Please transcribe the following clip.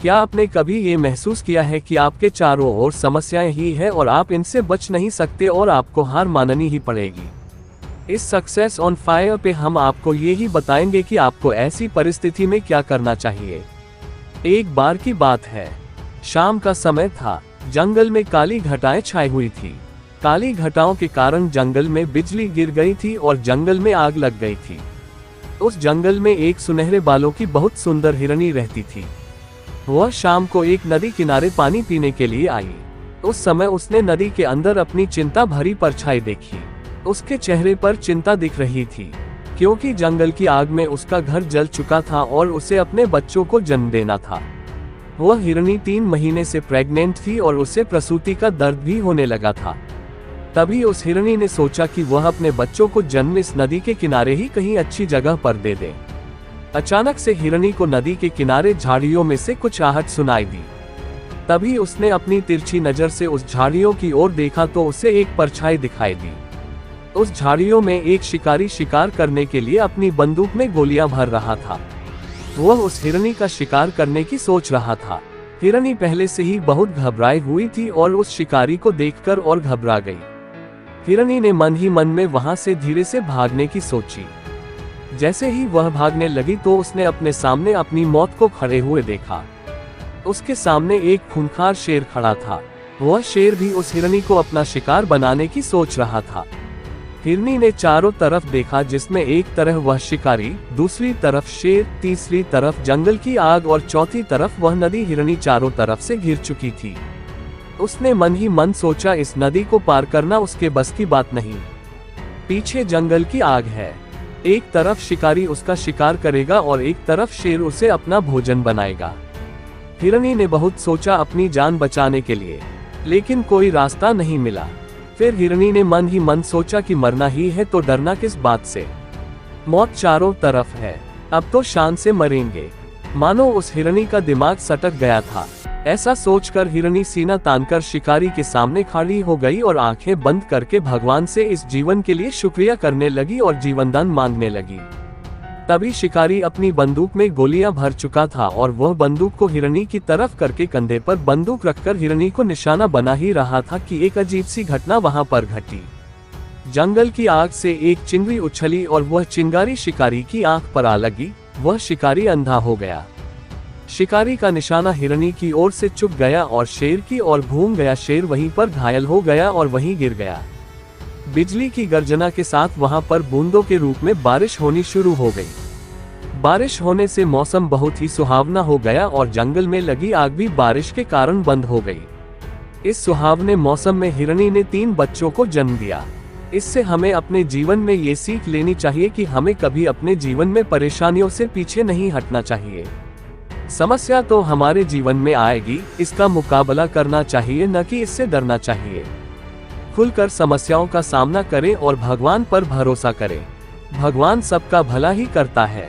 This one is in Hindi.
क्या आपने कभी ये महसूस किया है कि आपके चारों ओर समस्याएं ही है और आप इनसे बच नहीं सकते और आपको हार माननी ही पड़ेगी? इस सक्सेस ऑन फायर पे हम आपको ये ही बताएंगे कि आपको ऐसी परिस्थिति में क्या करना चाहिए। एक बार की बात है, शाम का समय था। जंगल में काली घटाएं छाई हुई थी। काली घटाओं के कारण जंगल में बिजली गिर गई थी और जंगल में आग लग गई थी। उस जंगल में एक सुनहरे बालों की बहुत सुंदर हिरनी रहती थी। वह शाम को एक नदी किनारे पानी पीने के लिए आई। उस समय उसने नदी के अंदर अपनी चिंता भरी परछाई देखी। उसके चेहरे पर चिंता दिख रही थी, क्योंकि जंगल की आग में उसका घर जल चुका था और उसे अपने बच्चों को जन्म देना था। वह हिरनी 3 महीने से प्रेग्नेंट थी और उसे प्रसूति का दर्द भी होने लगा था। तभी उस हिरनी ने सोचा कि वह अपने बच्चों को जन्म इस नदी के किनारे ही कहीं अच्छी जगह पर दे दे। अचानक से हिरनी को नदी के किनारे झाड़ियों में से कुछ आहट सुनाई दी। तभी उसने अपनी तिरछी नजर से उस झाड़ियों की ओर देखा तो उसे एक परछाई दिखाई दी। उस झाड़ियों में एक शिकारी शिकार करने के लिए अपनी बंदूक में गोलियां भर रहा था। वह उस हिरनी का शिकार करने की सोच रहा था। हिरनी पहले से ही बहुत घबराई हुई थी और उस शिकारी को देखकर और घबरा गई। हिरनी ने मन ही मन में वहां से धीरे से भागने की सोची। जैसे ही वह भागने लगी तो उसने अपने सामने अपनी मौत को खड़े हुए देखा। उसके सामने एक खूंखार शेर खड़ा था। वह शेर भी उस हिरनी को अपना शिकार बनाने की सोच रहा था। हिरनी ने चारों तरफ देखा, जिसमें एक तरफ वह शिकारी, दूसरी तरफ शेर, तीसरी तरफ जंगल की आग और चौथी तरफ वह नदी। हिरनी चारों तरफ से घिर चुकी थी। उसने मन ही मन सोचा, इस नदी को पार करना उसके बस की बात नहीं। पीछे जंगल की आग है, एक तरफ शिकारी उसका शिकार करेगा और एक तरफ शेर उसे अपना भोजन बनाएगा। हिरनी ने बहुत सोचा अपनी जान बचाने के लिए, लेकिन कोई रास्ता नहीं मिला। फिर हिरनी ने मन ही मन सोचा कि मरना ही है तो डरना किस बात से, मौत चारों तरफ है, अब तो शान से मरेंगे। मानो उस हिरनी का दिमाग सटक गया था। ऐसा सोचकर हिरनी सीना तानकर शिकारी के सामने खड़ी हो गई और आंखें बंद करके भगवान से इस जीवन के लिए शुक्रिया करने लगी और जीवनदान मांगने लगी। तभी शिकारी अपनी बंदूक में गोलियां भर चुका था और वह बंदूक को हिरनी की तरफ करके कंधे पर बंदूक रखकर हिरनी को निशाना बना ही रहा था कि एक अजीब सी घटना वहां पर घटी। जंगल की आग से एक चिंगारी उछली और वह चिंगारी शिकारी की आंख पर आ लगी। वह शिकारी अंधा हो गया। शिकारी का निशाना हिरनी की ओर से चुक गया और शेर की ओर घूम गया। शेर वहीं पर घायल हो गया और वहीं गिर गया। बिजली की गर्जना के साथ वहां पर बूंदों के रूप में बारिश होनी शुरू हो गई। बारिश होने से मौसम बहुत ही सुहावना हो गया और जंगल में लगी आग भी बारिश के कारण बंद हो गई। इस सुहावने मौसम में हिरनी ने 3 बच्चों को जन्म दिया। इससे हमें अपने जीवन में ये सीख लेनी चाहिए कि हमें कभी अपने जीवन में परेशानियों से पीछे नहीं हटना चाहिए। समस्या तो हमारे जीवन में आएगी, इसका मुकाबला करना चाहिए, न कि इससे डरना चाहिए। खुलकर समस्याओं का सामना करें और भगवान पर भरोसा करें। भगवान सबका भला ही करता है।